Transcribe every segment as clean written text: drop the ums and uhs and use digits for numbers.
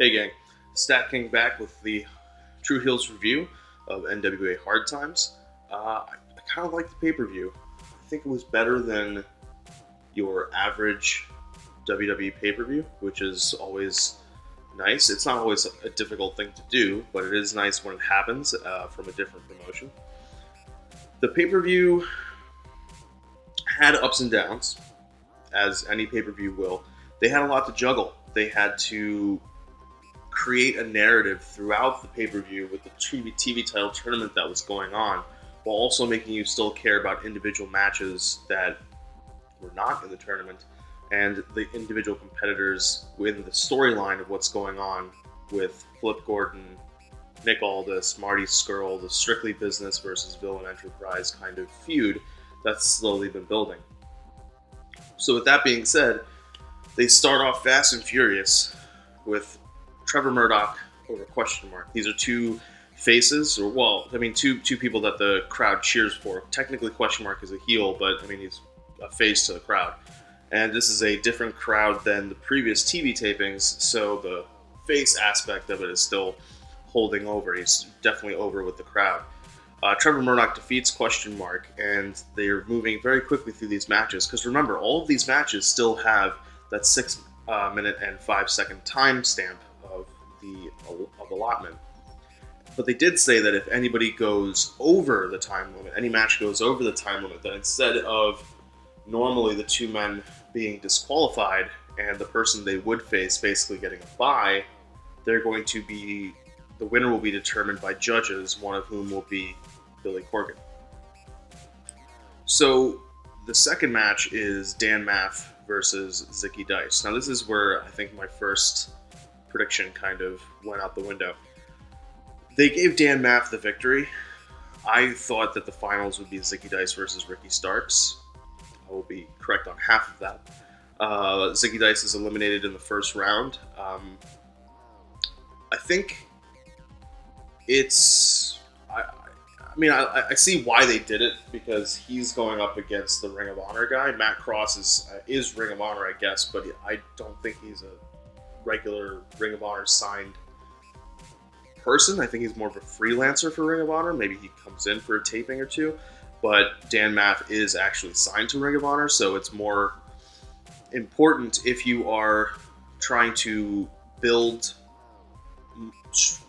Hey gang, StatKing back with the Tru Heel's review of NWA Hard Times. I kind of like the pay-per-view. I think it was better than your average WWE pay-per-view, which is always nice. It's not always a difficult thing to do, but it is nice when it happens from a different promotion. The pay-per-view had ups and downs, as any pay-per-view will. They had a lot to juggle. They had to create a narrative throughout the pay-per-view with the TV title tournament that was going on, while also making you still care about individual matches that were not in the tournament and the individual competitors within the storyline of what's going on with Flip Gordon, Nick Aldis, Marty Scurll, the Strictly Business versus Villain Enterprise kind of feud that's slowly been building. So with that being said, they start off fast and furious with Trevor Murdoch over question mark. These are two faces, two people that the crowd cheers for. Technically, question mark is a heel, but he's a face to the crowd. And this is a different crowd than the previous TV tapings, so the face aspect of it is still holding over. He's definitely over with the crowd. Trevor Murdoch defeats question mark, and they're moving very quickly through these matches. Because remember, all of these matches still have that 6 minute and 5 second time stamp of allotment. But they did say that if anybody goes over the time limit, any match goes over the time limit, that instead of normally the two men being disqualified and the person they would face basically getting a bye, the winner will be determined by judges, one of whom will be Billy Corgan. So the second match is Dan Maff versus Ziggy Dice. Now this is where I think my first prediction kind of went out the window. They gave Dan Maff the victory. I thought that the finals would be Ziggy Dice versus Ricky Starks. I will be correct on half of that. Ziggy Dice is eliminated in the first round. I think it's... I see why they did it, because he's going up against the Ring of Honor guy. Matt Cross is Ring of Honor, I guess, but I don't think he's a regular Ring of Honor signed person. I think he's more of a freelancer for Ring of Honor. Maybe he comes in for a taping or two, but Dan Maff is actually signed to Ring of Honor, so it's more important if you are trying to build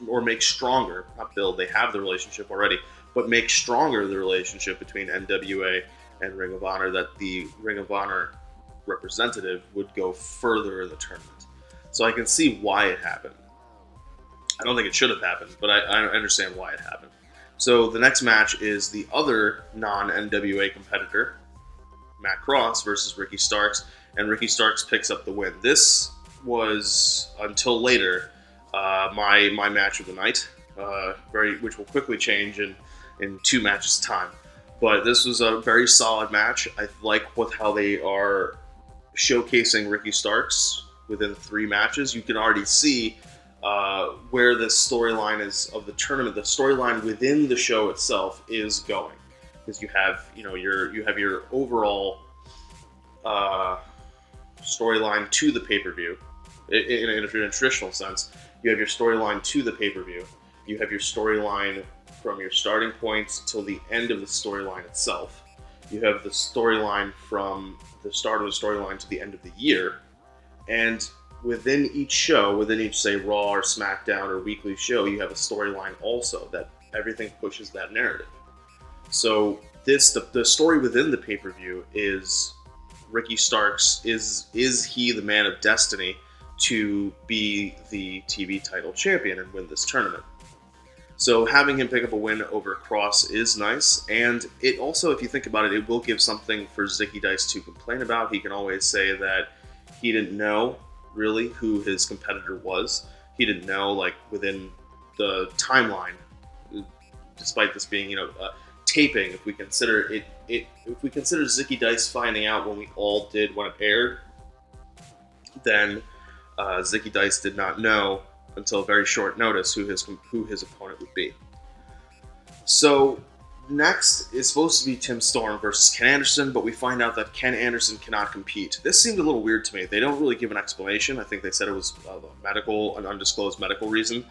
or make stronger, not build, they have the relationship already, but make stronger the relationship between NWA and Ring of Honor, that the Ring of Honor representative would go further in the tournament. So I can see why it happened. I don't think it should have happened, but I understand why it happened. So the next match is the other non-NWA competitor, Matt Cross versus Ricky Starks, and Ricky Starks picks up the win. This was, until later, my match of the night, which will quickly change in 2 matches time. But this was a very solid match. I like how they are showcasing Ricky Starks within 3 matches. You can already see where the storyline is of the tournament. The storyline within the show itself is going, because you have your overall storyline to the pay-per-view. In a traditional sense, you have your storyline to the pay-per-view. You have your storyline from your starting points till the end of the storyline itself. You have the storyline from the start of the storyline to the end of the year. And within each show, within each, say, Raw or SmackDown or weekly show, you have a storyline also that everything pushes that narrative. So the story within the pay-per-view is Ricky Starks, is he the man of destiny to be the TV title champion and win this tournament? So having him pick up a win over Cross is nice, and it also, if you think about it, it will give something for Ziggy Dice to complain about. He can always say that he didn't know really who his competitor was. He didn't know, within the timeline, despite this being, taping. If we consider if we consider Ziggy Dice finding out when we all did when it aired, then Ziggy Dice did not know until very short notice who his opponent would be. So next is supposed to be Tim Storm versus Ken Anderson, but we find out that Ken Anderson cannot compete. This seemed a little weird to me. They don't really give an explanation. I think they said it was an undisclosed medical reason.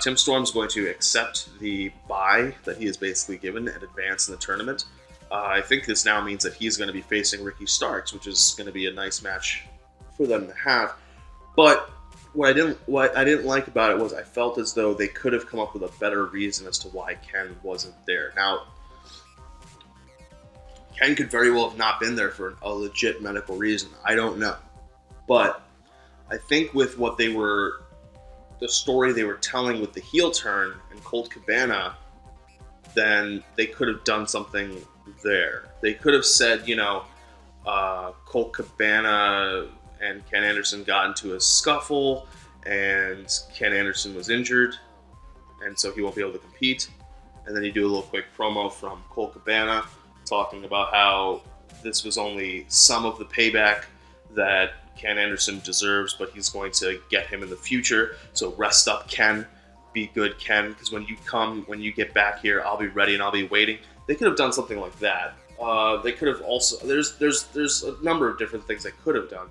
Tim Storm's going to accept the bye that he is basically given and advance in the tournament. I think this now means that he's going to be facing Ricky Starks, which is going to be a nice match for them to have. But what I didn't like about it was I felt as though they could have come up with a better reason as to why Ken wasn't there. Now, Ken could very well have not been there for a legit medical reason. I don't know. But I think with the story they were telling with the heel turn and Colt Cabana, then they could have done something there. They could have said, Colt Cabana and Ken Anderson got into a scuffle, and Ken Anderson was injured, and so he won't be able to compete. And then you do a little quick promo from Colt Cabana talking about how this was only some of the payback that Ken Anderson deserves, but he's going to get him in the future. So rest up, Ken. Be good, Ken, because when you get back here, I'll be ready and I'll be waiting. They could have done something like that. They could have also... There's a number of different things they could have done.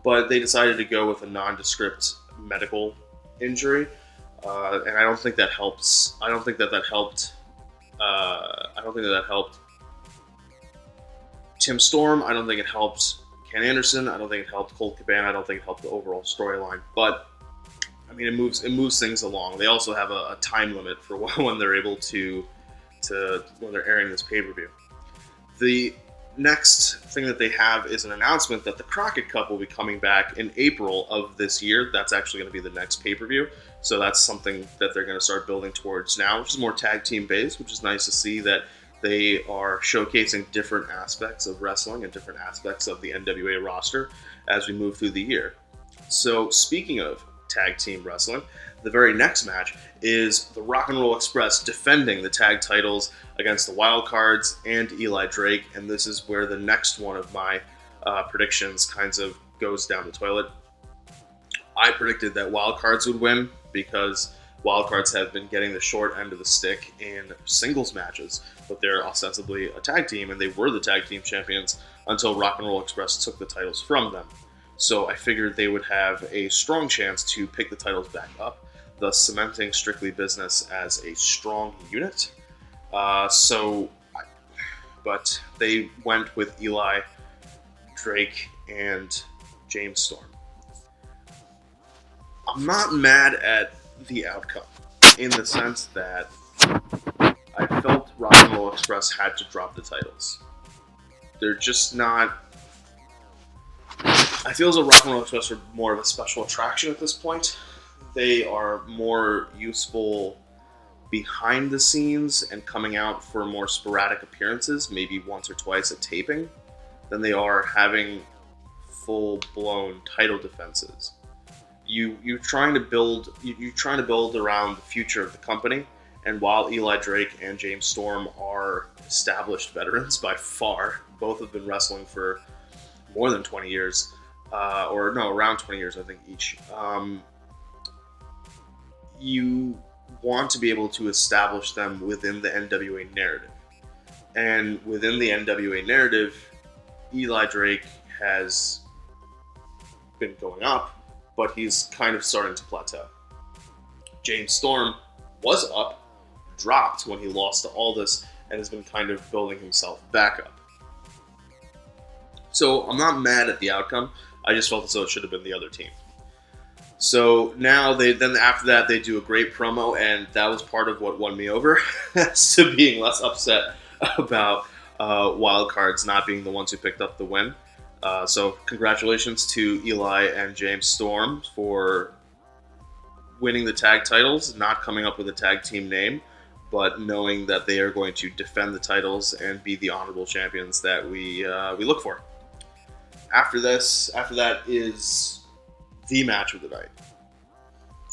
But they decided to go with a nondescript medical injury, and I don't think that helps. I don't think that helped. I don't think that helped Tim Storm. I don't think it helped Ken Anderson. I don't think it helped Colt Cabana. I don't think it helped the overall storyline. But I mean, it moves things along. They also have a time limit for when they're able to when they're airing this pay-per-view. The next thing that they have is an announcement that the Crockett Cup will be coming back in April of this year. That's actually going to be the next pay-per-view. So that's something that they're going to start building towards now, which is more tag team based, which is nice to see that they are showcasing different aspects of wrestling and different aspects of the NWA roster as we move through the year. So speaking of tag team wrestling, the very next match is the Rock and Roll Express defending the tag titles against the Wild Cards and Eli Drake, and this is where the next one of my predictions kind of goes down the toilet. I predicted that Wild Cards would win because Wild Cards have been getting the short end of the stick in singles matches, but they're ostensibly a tag team, and they were the tag team champions until Rock and Roll Express took the titles from them. So I figured they would have a strong chance to pick the titles back up, thus cementing Strictly Business as a strong unit. But they went with Eli, Drake, and James Storm. I'm not mad at the outcome, in the sense that I felt Rock and Roll Express had to drop the titles. They're just not... I feel as though Rock and Roll Express are more of a special attraction at this point. They are more useful behind the scenes and coming out for more sporadic appearances, maybe once or twice at taping, than they are having full-blown title defenses. You're trying to build around the future of the company, and while Eli Drake and James Storm are established veterans by far, both have been wrestling for more than 20 years, around 20 years, I think, each. You want to be able to establish them within the NWA narrative. And within the NWA narrative, Eli Drake has been going up, but he's kind of starting to plateau. James Storm was up, dropped when he lost to Aldis, and has been kind of building himself back up. So I'm not mad at the outcome. I just felt as though it should have been the other team. So now after that they do a great promo, and that was part of what won me over as to being less upset about Wild Cards not being the ones who picked up the win. So congratulations to Eli and James Storm for winning the tag titles, not coming up with a tag team name, but knowing that they are going to defend the titles and be the honorable champions that we look for. After that is the match of the night.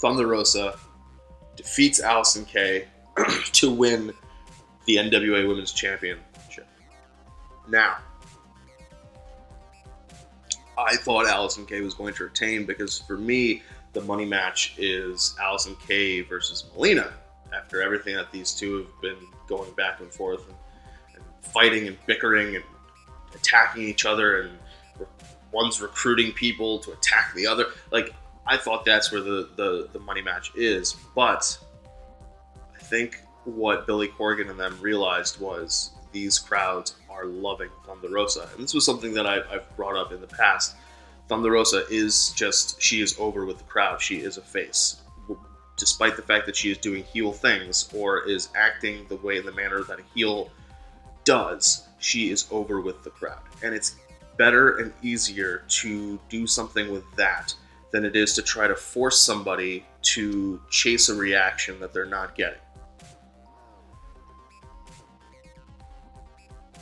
Thunder Rosa defeats Allison Kay to win the NWA Women's Championship. Now, I thought Allison Kay was going to retain because for me, the money match is Allison Kay versus Melina. after everything that these two have been going back and forth and fighting and bickering and attacking each other, and one's recruiting people to attack the other. Like, I thought that's where the money match is, but I think what Billy Corgan and them realized was these crowds are loving Thunder Rosa. And this was something that I've brought up in the past. Thunder Rosa is just, she is over with the crowd. She is a face. Despite the fact that she is doing heel things or is acting the way, in the manner that a heel does, she is over with the crowd. And it's better and easier to do something with that than it is to try to force somebody to chase a reaction that they're not getting.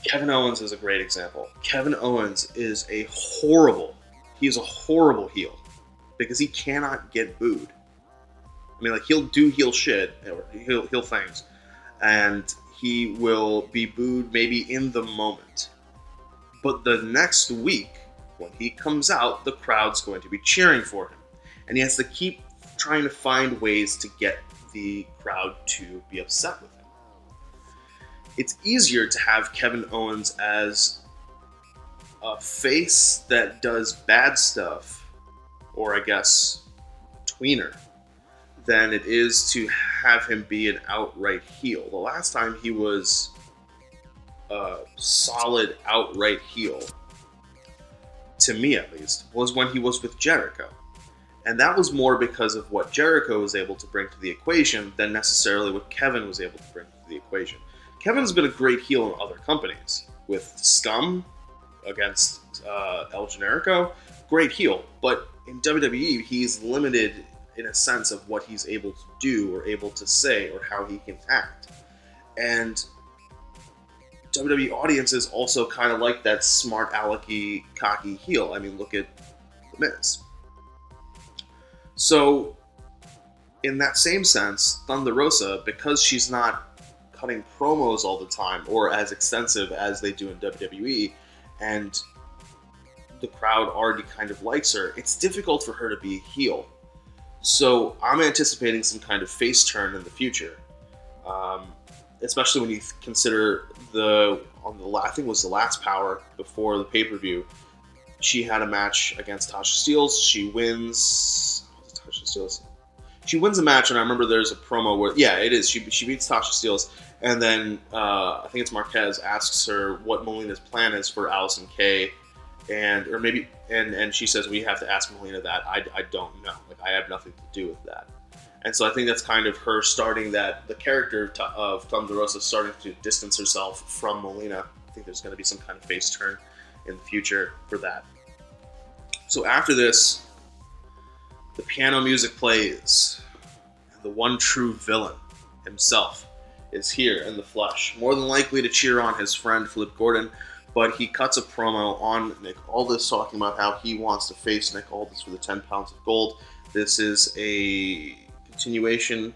Kevin Owens is a great example. Kevin Owens is a horrible heel because he cannot get booed. I mean, like, he'll do heel shit or heel things, and he will be booed maybe in the moment. But the next week, when he comes out, the crowd's going to be cheering for him. And he has to keep trying to find ways to get the crowd to be upset with him. It's easier to have Kevin Owens as a face that does bad stuff, or I guess a tweener, than it is to have him be an outright heel. The last time he was a solid outright heel, to me at least, was when he was with Jericho. And that was more because of what Jericho was able to bring to the equation than necessarily what Kevin was able to bring to the equation. Kevin's been a great heel in other companies. With Scum against El Generico, great heel. But in WWE, he's limited in a sense of what he's able to do or able to say or how he can act. And WWE audiences also kind of like that smart alecky, cocky heel. I mean, look at The Miz. So, in that same sense, Thunder Rosa, because she's not cutting promos all the time or as extensive as they do in WWE, and the crowd already kind of likes her, it's difficult for her to be a heel. So I'm anticipating some kind of face turn in the future, especially when you consider I think it was the last Powerrr before the pay-per-view, she had a match against Tasha Steelz. She wins. Tasha Steelz. She wins a match, and I remember there's a promo where, yeah, it is. She beats Tasha Steelz, and then I think it's Marquez asks her what Melina's plan is for Allison Kay, and she says, we have to ask Melina that. I don't know. Like, I have nothing to do with that. And so I think that's kind of her starting that, the character of Thunder Rosa starting to distance herself from Melina. I think there's going to be some kind of face turn in the future for that. So after this, the piano music plays, and the one true villain himself is here in the flesh, more than likely to cheer on his friend Flip Gordon, but he cuts a promo on Nick Aldis talking about how he wants to face Nick Aldis for the 10 pounds of gold. This is a continuation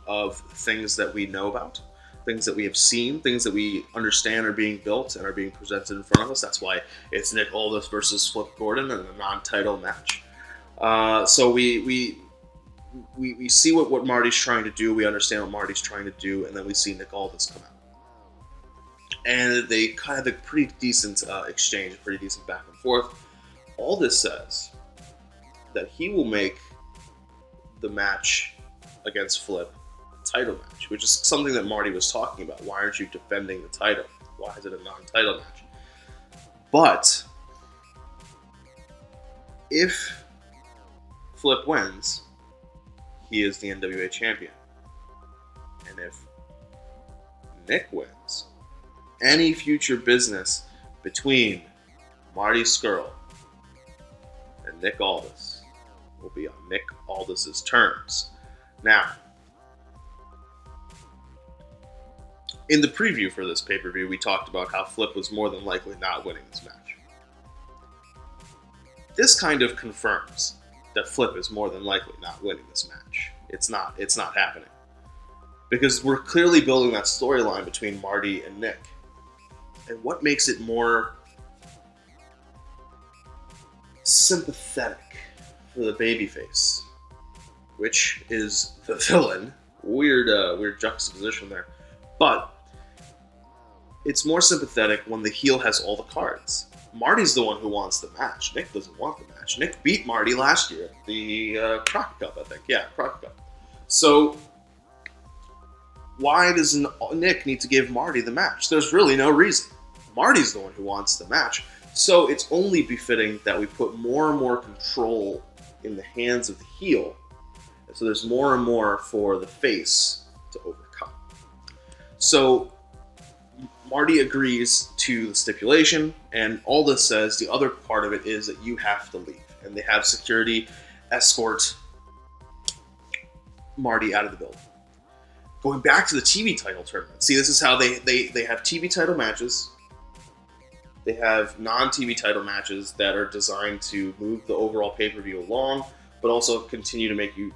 of things that we know about, things that we have seen, things that we understand are being built and are being presented in front of us. That's why it's Nick Aldis versus Flip Gordon in a non-title match. So we see what Marty's trying to do, we understand what Marty's trying to do, and then we see Nick Aldis come out. And they kind of have a pretty decent exchange, a pretty decent back and forth. Aldis says that he will make the match against Flip a title match, which is something that Marty was talking about. Why aren't you defending the title? Why is it a non-title match? But if Flip wins, he is the NWA champion. And if Nick wins, any future business between Marty Scurll and Nick Aldis will be on Nick Aldis' terms. Now, in the preview for this pay-per-view, we talked about how Flip was more than likely not winning this match. This kind of confirms that Flip is more than likely not winning this match. It's not happening. Because we're clearly building that storyline between Marty and Nick. And what makes it more sympathetic for the babyface, which is the villain, weird juxtaposition there. But it's more sympathetic when the heel has all the cards. Marty's the one who wants the match. Nick doesn't want the match. Nick beat Marty last year, the Crockett Cup, I think. Yeah, Crockett Cup. So why does Nick need to give Marty the match? There's really no reason. Marty's the one who wants the match. So it's only befitting that we put more and more control in the hands of the heel. So there's more and more for the face to overcome. So Marty agrees to the stipulation, and all this says, the other part of it is that you have to leave. And they have security escort Marty out of the building. Going back to the TV title tournament. See, this is how they have TV title matches. They have non-TV title matches that are designed to move the overall pay-per-view along, but also continue to make you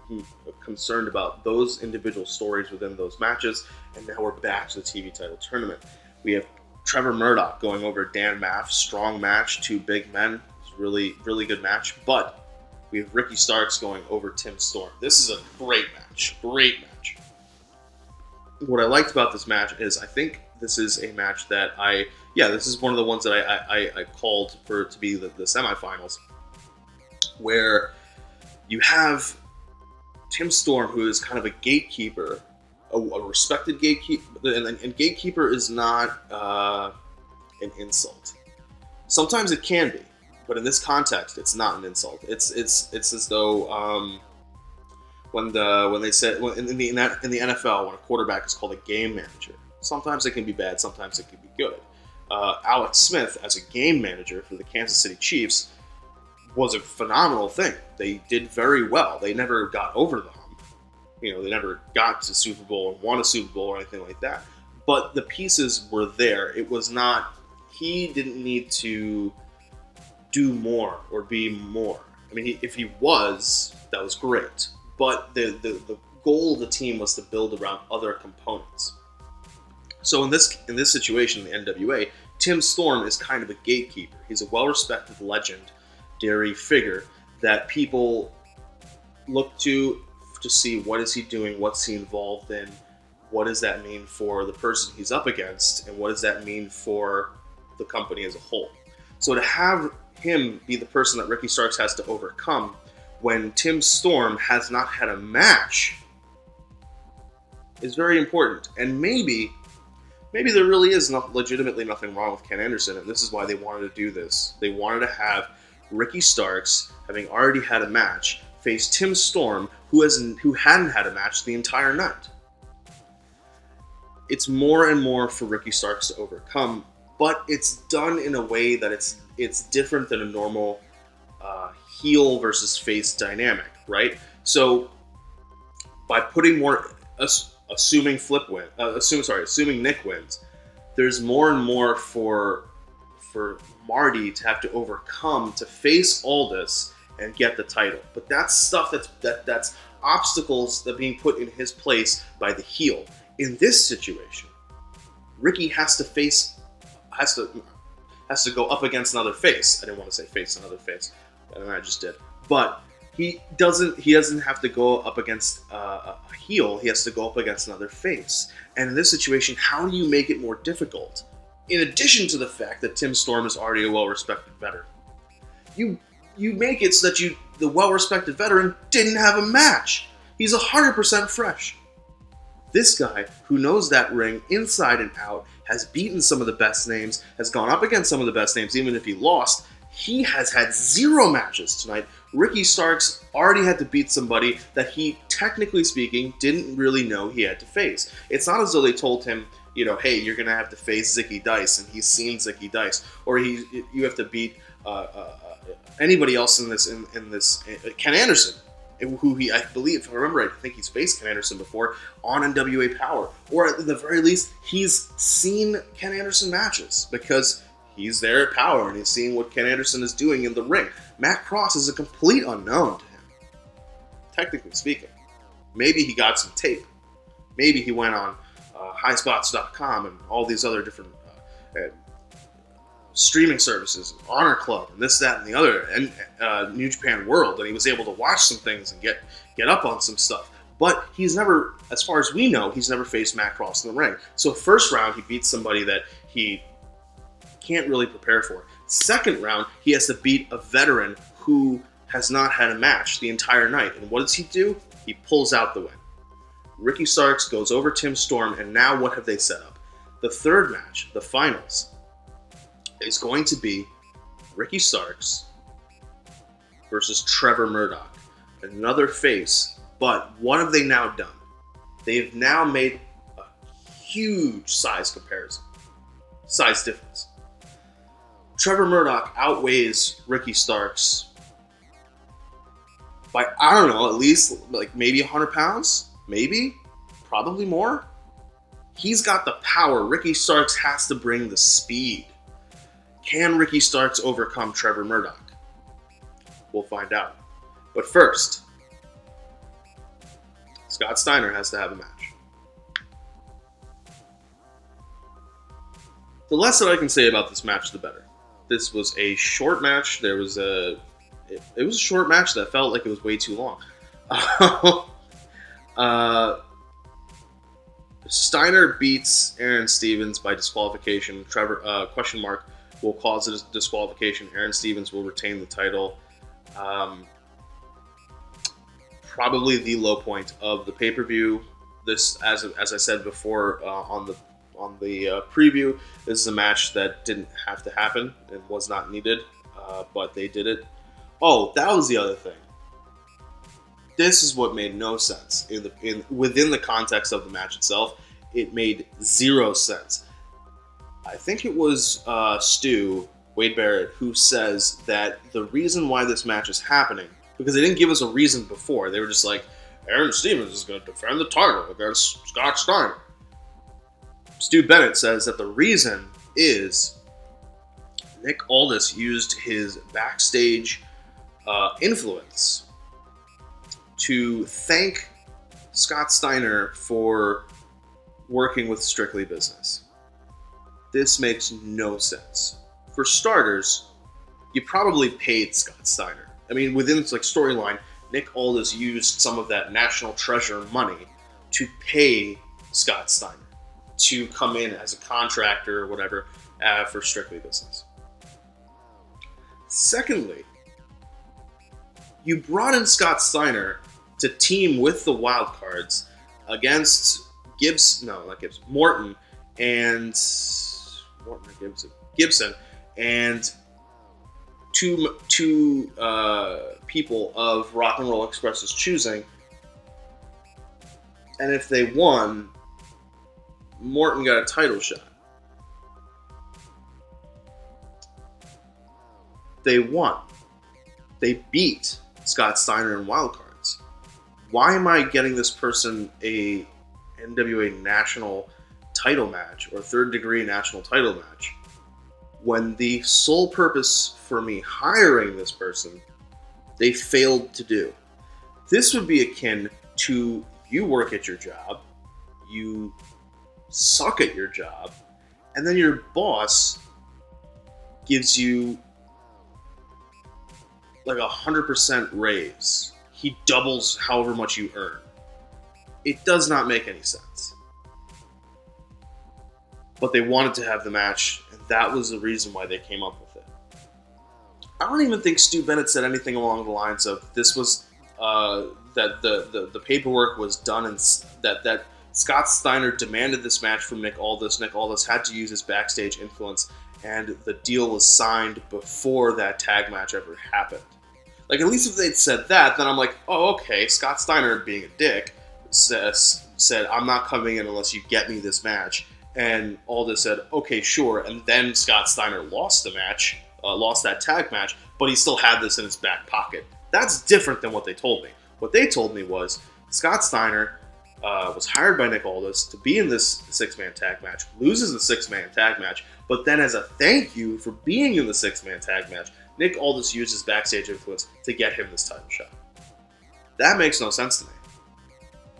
concerned about those individual stories within those matches. And now we're back to the TV title tournament. We have Trevor Murdoch going over Dan Maff. Strong match, two big men. It's a really, really good match. But we have Ricky Starks going over Tim Storm. This is a great match. Great match. What I liked about this match is I think this is a match that this is one of the ones that I called for it to be the semifinals, where you have Tim Storm, who is kind of a gatekeeper, a respected gatekeeper, and gatekeeper is not an insult. Sometimes it can be, but in this context, it's not an insult. It's as though when they said in the NFL, when a quarterback is called a game manager, sometimes it can be bad, sometimes it can be good. Alex Smith, as a game manager for the Kansas City Chiefs, was a phenomenal thing. They did very well. They never got over the hump. They never got to Super Bowl and won a Super Bowl or anything like that. But the pieces were there. It was not, he didn't need to do more or be more. I mean, if he was, that was great. But the goal of the team was to build around other components. So in this situation, in the NWA, Tim Storm is kind of a gatekeeper. He's a well-respected legendary figure that people look to see what is he doing, what's he involved in, what does that mean for the person he's up against, and what does that mean for the company as a whole. So to have him be the person that Ricky Starks has to overcome when Tim Storm has not had a match is very important. And maybe there really is legitimately nothing wrong with Ken Anderson, and this is why they wanted to do this. They wanted to have Ricky Starks, having already had a match, face Tim Storm, who hadn't had a match the entire night. It's more and more for Ricky Starks to overcome, but it's done in a way that it's different than a normal heel versus face dynamic, right? So by putting more, assuming Nick wins, there's more and more for Marty to have to overcome to face Aldis and get the title. But that's stuff that's obstacles that are being put in his place by the heel. In this situation, Ricky has to go up against another face. I didn't want to say face another face, and I just did. But he doesn't have to go up against a heel. He has to go up against another face. And in this situation, how do you make it more difficult? In addition to the fact that Tim Storm is already a well-respected veteran, you make it so that the well-respected veteran didn't have a match. He's 100% fresh. This guy, who knows that ring inside and out, has beaten some of the best names, has gone up against some of the best names, even if he lost. He has had 0 matches tonight. Ricky Starks already had to beat somebody that he, technically speaking, didn't really know he had to face. It's not as though they told him, hey, you're going to have to face Ziggy Dice, and he's seen Ziggy Dice, or you have to beat anybody else in this Ken Anderson, who I believe, if I remember right, I think he's faced Ken Anderson before on NWA Powerrr, or at the very least, he's seen Ken Anderson matches because he's there at Powerrr and he's seeing what Ken Anderson is doing in the ring. Matt Cross is a complete unknown to him, technically speaking. Maybe he got some tape. Maybe he went on highspots.com and all these other different streaming services, Honor Club, and this, that, and the other, and New Japan World, and he was able to watch some things and get up on some stuff. But he's never, as far as we know, he's never faced Matt Cross in the ring. So first round, he beats somebody that he can't really prepare for. Second round, he has to beat a veteran who has not had a match the entire night. And what does he do? He pulls out the win. Ricky Starks goes over Tim Storm, and now what have they set up? The third match, the finals, is going to be Ricky Starks versus Trevor Murdoch. Another face. But what have they now done? They've now made a huge size comparison. Size difference. Trevor Murdoch outweighs Ricky Starks by, I don't know, at least like maybe 100 pounds? Maybe? Probably more? He's got the power. Ricky Starks has to bring the speed. Can Ricky Starks overcome Trevor Murdoch? We'll find out. But first, Scott Steiner has to have a match. The less that I can say about this match, the better. This was a short match. It was a short match that felt like it was way too long. Steiner beats Aaron Stevens by disqualification. Trevor question mark will cause a disqualification. Aaron Stevens will retain the title. Probably the low point of the pay-per-view. This, as I said before on the preview, this is a match that didn't have to happen. It was not needed, but they did it. Oh, that was the other thing. This is what made no sense within the context of the match itself. It made zero sense. I think it was Stu Wade Barrett who says that the reason why this match is happening, because they didn't give us a reason before. They were just like, Aaron Stevens is going to defend the title against Scott Steiner. Stu Bennett says that the reason is Nick Aldis used his backstage influence to thank Scott Steiner for working with Strictly Business. This makes no sense. For starters, you probably paid Scott Steiner. I mean, within its storyline, Nick Aldis used some of that National Treasure money to pay Scott Steiner to come in as a contractor or whatever for Strictly Business. Secondly, you brought in Scott Steiner to team with the Wildcards against Gibson and two people of Rock and Roll Express's choosing. And if they won, Morton got a title shot. They won. They beat Scott Steiner in Wildcards. Why am I getting this person a NWA national title match or third degree national title match when the sole purpose for me hiring this person they failed to do? This would be akin to you work at your job, you suck at your job, and then your boss gives you like 100% raise. He doubles however much you earn. It does not make any sense. But they wanted to have the match, and that was the reason why they came up with it. I don't even think Stu Bennett said anything along the lines of this was that the paperwork was done and that Scott Steiner demanded this match from Nick Aldis. Nick Aldis had to use his backstage influence, and the deal was signed before that tag match ever happened. Like, at least if they'd said that, then I'm like, oh, okay, Scott Steiner, being a dick, said, I'm not coming in unless you get me this match. And Aldis said, okay, sure. And then Scott Steiner lost the match, lost that tag match, but he still had this in his back pocket. That's different than what they told me. What they told me was Scott Steiner was hired by Nick Aldis to be in this six-man tag match, loses the six-man tag match, but then as a thank you for being in the six-man tag match, Nick Aldis used his backstage influence to get him this title shot. That makes no sense to me.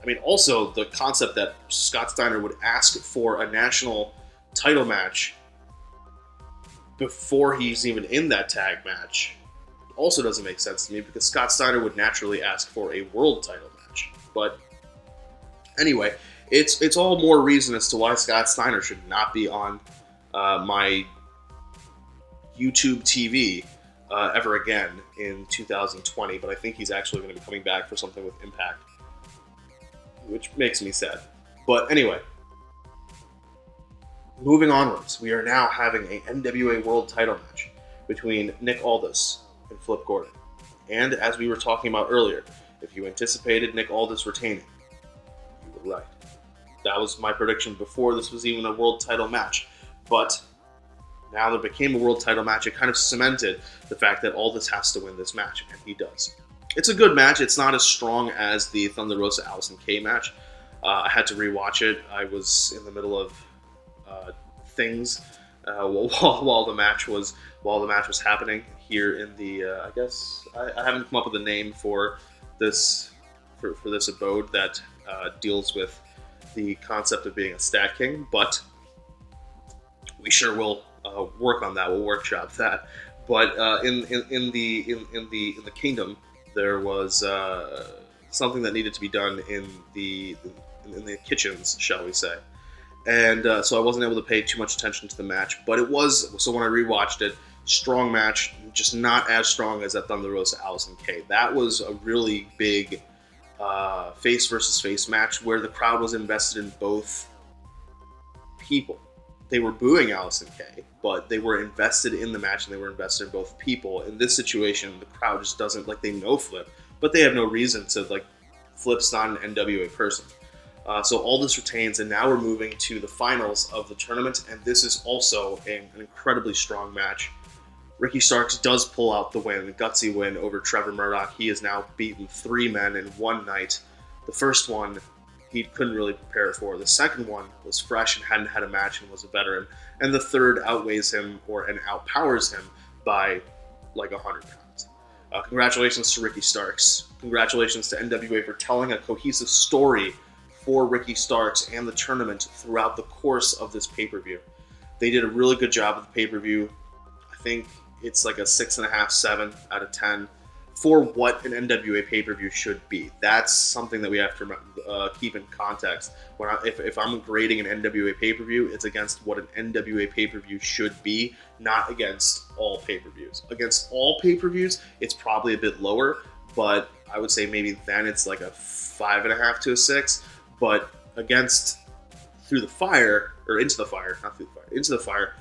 I mean, also, the concept that Scott Steiner would ask for a national title match before he's even in that tag match also doesn't make sense to me, because Scott Steiner would naturally ask for a world title match. But Anyway, it's all more reason as to why Scott Steiner should not be on my YouTube TV ever again in 2020. But I think he's actually going to be coming back for something with Impact, which makes me sad. But anyway, moving onwards, we are now having a NWA World Title match between Nick Aldis and Flip Gordon. And as we were talking about earlier, if you anticipated Nick Aldis retaining, you were right. That was my prediction before this was even a world title match. But now there became a world title match. It kind of cemented the fact that Aldis has to win this match, and he does. It's a good match. It's not as strong as the Thunder Rosa Allison Kay match. I had to rewatch it. I was in the middle of things while the match was happening here in the. I guess I haven't come up with a name for this abode that deals with the concept of being a StatKing, but we sure will work on that. We'll workshop that. But in the kingdom, there was something that needed to be done in the kitchens, shall we say. And so I wasn't able to pay too much attention to the match. But it was, so when I rewatched it, strong match, just not as strong as that Thunder Rosa Allison Kay. That was a really big face versus face match where the crowd was invested in both people. They were booing Allison Kay, but they were invested in the match and they were invested in both people. In this situation, the crowd just doesn't, like, they know Flip, but they have no reason to, like, Flip's not an NWA person. So Aldis retains, and now we're moving to the finals of the tournament, and this is also an incredibly strong match. Ricky Starks does pull out the win, a gutsy win over Trevor Murdoch. He has now beaten 3 men in one night. The first one, he couldn't really prepare for. The second one was fresh and hadn't had a match and was a veteran. And the third outweighs him and outpowers him by like 100 pounds. Congratulations to Ricky Starks. Congratulations to NWA for telling a cohesive story for Ricky Starks and the tournament throughout the course of this pay-per-view. They did a really good job with the pay-per-view. I think it's like a 6.5, 7 out of 10 for what an NWA pay-per-view should be. That's something that we have to keep in context. If I'm grading an NWA pay-per-view, it's against what an NWA pay-per-view should be, not against all pay-per-views. Against all pay-per-views, it's probably a bit lower, but I would say maybe then it's like a 5.5 to a 6. But against Through the Fire, or Into the Fire, not Through the Fire, Into the Fire,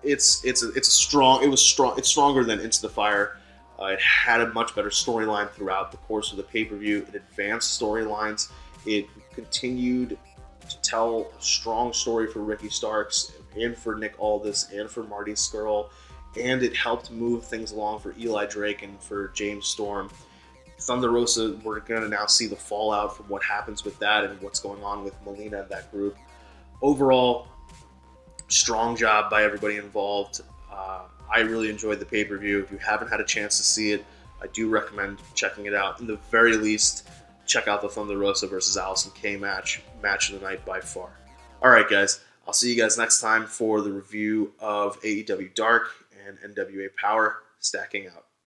it's stronger than Into the Fire. It had a much better storyline throughout the course of the pay-per-view. It advanced storylines. It continued to tell a strong story for Ricky Starks and for Nick Aldis and for Marty Scurll, and it helped move things along for Eli Drake and for James Storm. Thunder Rosa, we're going to now see the fallout from what happens with that and what's going on with Melina and that group. Overall, strong job by everybody involved. I really enjoyed the pay-per-view. If you haven't had a chance to see it, I do recommend checking it out. In the very least, check out the Thunder Rosa versus Allison Kay match of the night by far. All right, guys. I'll see you guys next time for the review of AEW Dark and NWA Powerrr. StatKing out.